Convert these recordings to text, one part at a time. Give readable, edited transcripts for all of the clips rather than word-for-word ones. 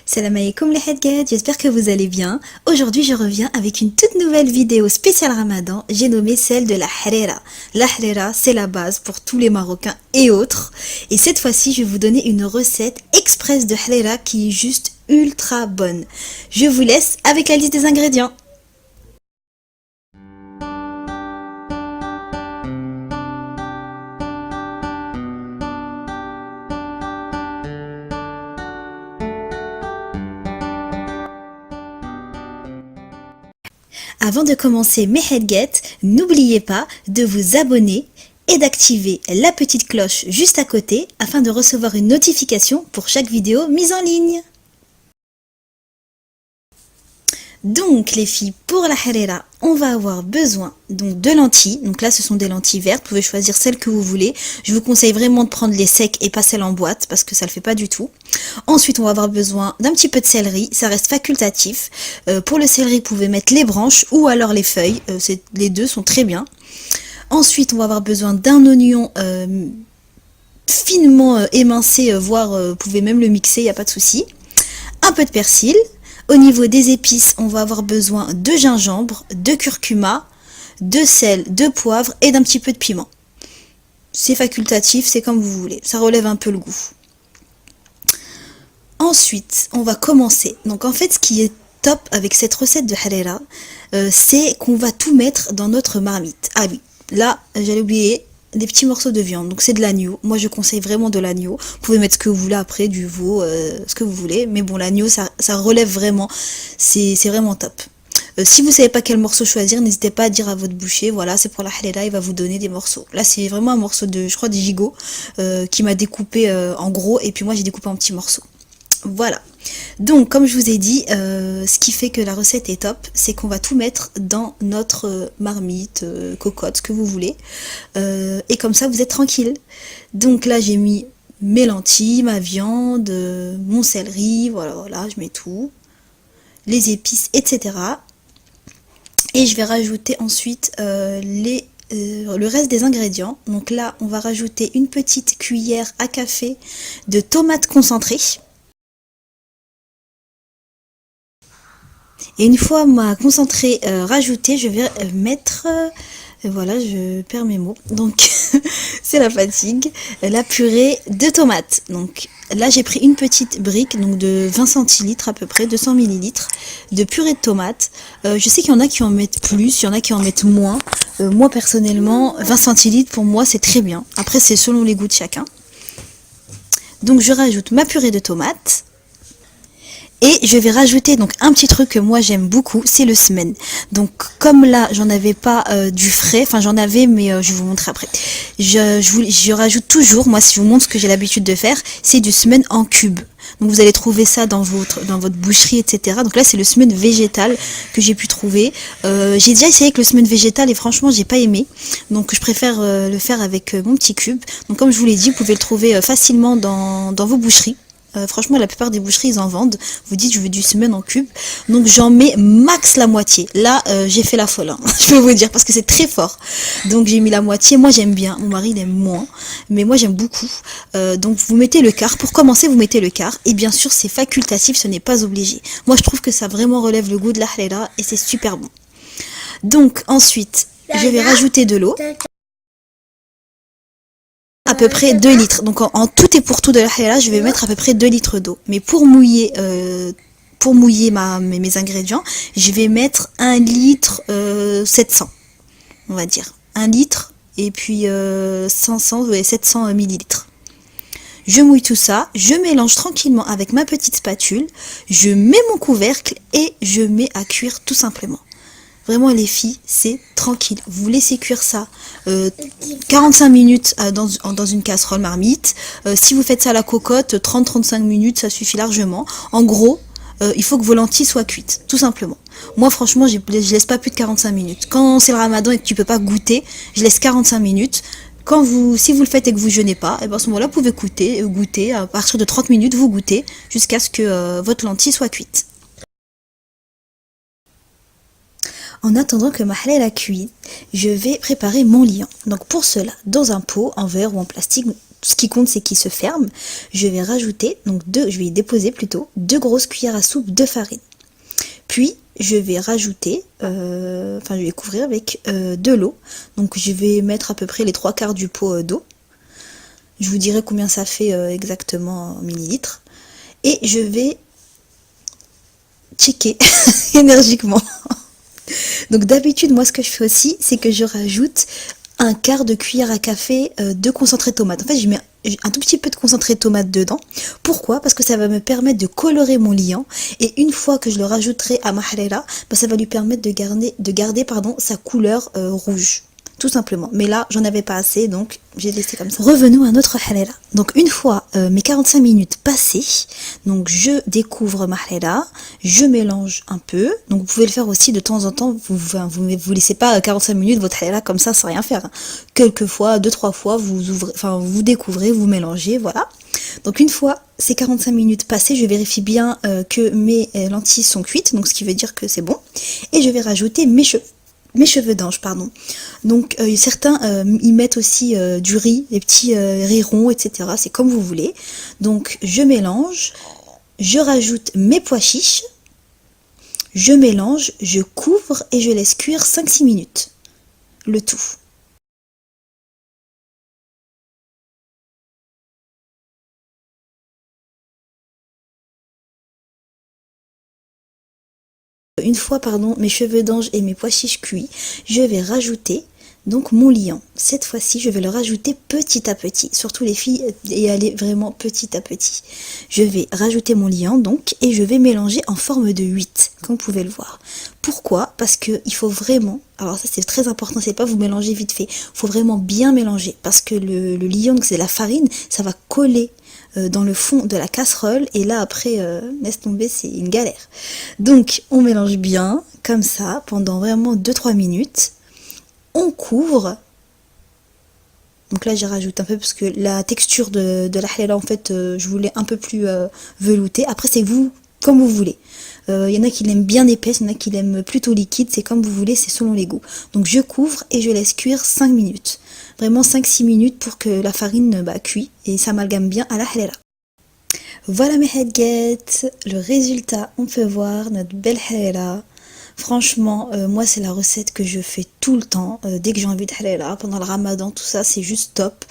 Salam alaikum les Hedgad, j'espère que vous allez bien. Aujourd'hui je reviens avec une toute nouvelle vidéo spéciale Ramadan, j'ai nommé celle de la harira. La harira c'est la base pour tous les Marocains et autres. Et cette fois-ci je vais vous donner une recette express de harira qui est juste ultra bonne. Je vous laisse avec la liste des ingrédients. Avant de commencer mes Hedget, n'oubliez pas de vous abonner et d'activer la petite cloche juste à côté afin de recevoir une notification pour chaque vidéo mise en ligne. Donc les filles, pour la harira, on va avoir besoin donc de lentilles. Donc là ce sont des lentilles vertes, vous pouvez choisir celles que vous voulez. Je vous conseille vraiment de prendre les secs et pas celles en boîte parce que ça le fait pas du tout. Ensuite on va avoir besoin d'un petit peu de céleri, ça reste facultatif. Pour le céleri vous pouvez mettre les branches ou alors les feuilles, les deux sont très bien. Ensuite on va avoir besoin d'un oignon finement émincé, voire vous pouvez même le mixer, il n'y a pas de souci. Un peu de persil. Au niveau des épices, on va avoir besoin de gingembre, de curcuma, de sel, de poivre et d'un petit peu de piment. C'est facultatif, c'est comme vous voulez, ça relève un peu le goût. Ensuite, on va commencer. Donc en fait, ce qui est top avec cette recette de harira, c'est qu'on va tout mettre dans notre marmite. Ah oui, là, j'allais oublier des petits morceaux de viande, donc c'est de l'agneau. Moi je conseille vraiment de l'agneau. Vous pouvez mettre ce que vous voulez après, du veau, ce que vous voulez, mais bon, l'agneau ça relève vraiment, c'est vraiment top. Si vous savez pas quel morceau choisir, n'hésitez pas à dire à votre boucher, voilà, c'est pour la harira, il va vous donner des morceaux. Là c'est vraiment un morceau de, je crois, de gigot, qui m'a découpé en gros, et puis moi j'ai découpé en petits morceaux. Voilà. Donc comme je vous ai dit, ce qui fait que la recette est top, c'est qu'on va tout mettre dans notre marmite, cocotte, ce que vous voulez, et comme ça vous êtes tranquille. Donc là j'ai mis mes lentilles, ma viande, mon céleri, voilà, je mets tout, les épices, etc. Et je vais rajouter ensuite le reste des ingrédients. Donc là on va rajouter une petite cuillère à café de tomates concentrées. Et une fois ma concentrée rajoutée, je vais mettre, voilà, je perds mes mots, donc c'est la fatigue, la purée de tomates. Donc là j'ai pris une petite brique donc de 20 centilitres à peu près, 200 millilitres de purée de tomates. Je sais qu'il y en a qui en mettent plus, il y en a qui en mettent moins. Moi personnellement, 20 centilitres pour moi c'est très bien. Après c'est selon les goûts de chacun. Donc je rajoute ma purée de tomates. Et je vais rajouter donc un petit truc que moi j'aime beaucoup, c'est le semen. Donc comme là j'en avais pas du frais, enfin j'en avais mais je vais vous montrer après. Je rajoute toujours, moi si je vous montre ce que j'ai l'habitude de faire, c'est du semen en cube. Donc vous allez trouver ça dans votre boucherie, etc. Donc là c'est le semen végétal que j'ai pu trouver. J'ai déjà essayé avec le semen végétal et franchement j'ai pas aimé. Donc je préfère le faire avec mon petit cube. Donc comme je vous l'ai dit, vous pouvez le trouver facilement dans vos boucheries. Franchement la plupart des boucheries ils en vendent. Vous dites je veux du semen en cube, donc j'en mets max la moitié. Là j'ai fait la folle, hein, je peux vous dire, parce que c'est très fort. Donc j'ai mis la moitié, moi j'aime bien, mon mari il aime moins, mais moi j'aime beaucoup. Donc vous mettez le quart, pour commencer vous mettez le quart, et bien sûr c'est facultatif, ce n'est pas obligé. Moi je trouve que ça vraiment relève le goût de la harira et c'est super bon. Donc ensuite je vais rajouter de l'eau. À peu près 2 litres. Donc en tout et pour tout de la harira, je vais mettre à peu près 2 litres d'eau. Mais pour mouiller mes ingrédients, je vais mettre 1 litre 700, on va dire. 1 litre et puis 700 millilitres. Je mouille tout ça, je mélange tranquillement avec ma petite spatule, je mets mon couvercle et je mets à cuire tout simplement. Vraiment les filles, c'est tranquille. Vous laissez cuire ça 45 minutes dans une casserole marmite. Si vous faites ça à la cocotte, 30-35 minutes, ça suffit largement. En gros, il faut que vos lentilles soient cuites, tout simplement. Moi franchement, je laisse pas plus de 45 minutes. Quand c'est le ramadan et que tu peux pas goûter, je laisse 45 minutes. Si vous le faites et que vous jeûnez pas, et ben à ce moment-là, vous pouvez goûter. À partir de 30 minutes, vous goûtez jusqu'à ce que votre lentille soit cuite. En attendant que ma harira cuise, je vais préparer mon liant. Donc pour cela, dans un pot, en verre ou en plastique, ce qui compte c'est qu'il se ferme, je vais rajouter, donc je vais y déposer plutôt 2 grosses cuillères à soupe de farine. Puis je vais rajouter, je vais couvrir avec de l'eau. Donc je vais mettre à peu près les 3/4 du pot d'eau. Je vous dirai combien ça fait exactement en millilitres. Et je vais checker énergiquement. Donc d'habitude, moi ce que je fais aussi, c'est que je rajoute 1/4 de cuillère à café de concentré de tomate. En fait, je mets un tout petit peu de concentré de tomate dedans. Pourquoi? Parce que ça va me permettre de colorer mon liant. Et une fois que je le rajouterai à ma halela, ça va lui permettre de garder sa couleur rouge. Tout simplement. Mais là, j'en avais pas assez, donc j'ai laissé comme ça. Revenons à notre halela. Donc une fois mes 45 minutes passées, donc je découvre ma halela, je mélange un peu. Donc vous pouvez le faire aussi de temps en temps. Vous laissez pas 45 minutes votre halela comme ça sans rien faire. Quelques fois, 2-3 fois, vous découvrez, vous mélangez, voilà. Donc une fois ces 45 minutes passées, je vérifie bien que mes lentilles sont cuites, donc ce qui veut dire que c'est bon. Et je vais rajouter mes cheveux d'ange, pardon. Donc certains y mettent aussi du riz, des petits riz ronds, etc. C'est comme vous voulez. Donc je mélange, je rajoute mes pois chiches, je mélange, je couvre et je laisse cuire 5-6 minutes. Le tout. Une fois, mes cheveux d'ange et mes pois chiches cuits, je vais rajouter donc mon liant. Cette fois-ci, je vais le rajouter petit à petit. Surtout les filles, et aller vraiment petit à petit. Je vais rajouter mon liant donc et je vais mélanger en forme de 8, comme vous pouvez le voir. Pourquoi? Parce que il faut vraiment, alors ça c'est très important, c'est pas vous mélanger vite fait. Il faut vraiment bien mélanger parce que le liant, donc c'est la farine, ça va coller dans le fond de la casserole et là après laisse tomber, c'est une galère. Donc on mélange bien comme ça pendant vraiment 2-3 minutes, on couvre. Donc là j'ai rajouté un peu parce que la texture de la halala en fait je voulais un peu plus velouté. Après c'est vous comme vous voulez. Il y en a qui l'aiment bien épaisse, il y en a qui l'aiment plutôt liquide, c'est comme vous voulez, c'est selon les goûts. Donc je couvre et je laisse cuire 5 minutes. Vraiment 5-6 minutes pour que la farine cuit et s'amalgame bien à la halala. Voilà mes headgets, le résultat, on peut voir notre belle halala. Franchement, moi c'est la recette que je fais tout le temps, dès que j'ai envie de halala, pendant le ramadan, tout ça c'est juste top.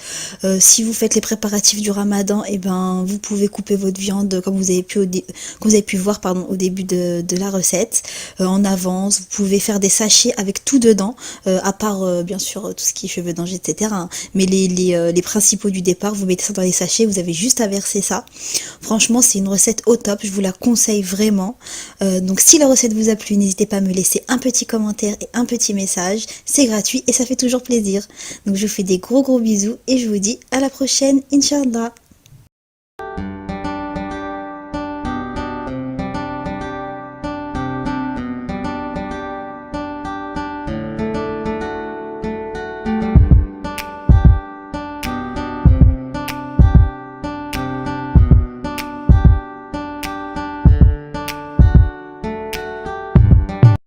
Si vous faites les préparatifs du ramadan, et ben vous pouvez couper votre viande comme vous avez pu voir au début de la recette, en avance. Vous pouvez faire des sachets avec tout dedans, à part bien sûr tout ce qui est cheveux d'ange, etc. hein. Mais les principaux du départ, vous mettez ça dans les sachets, vous avez juste à verser ça. Franchement c'est une recette au top, je vous la conseille vraiment. Donc si la recette vous a plu, n'hésitez pas à me laisser un petit commentaire et un petit message, c'est gratuit et ça fait toujours plaisir. Donc je vous fais des gros bisous et je vous dis à la prochaine, Inch'Allah.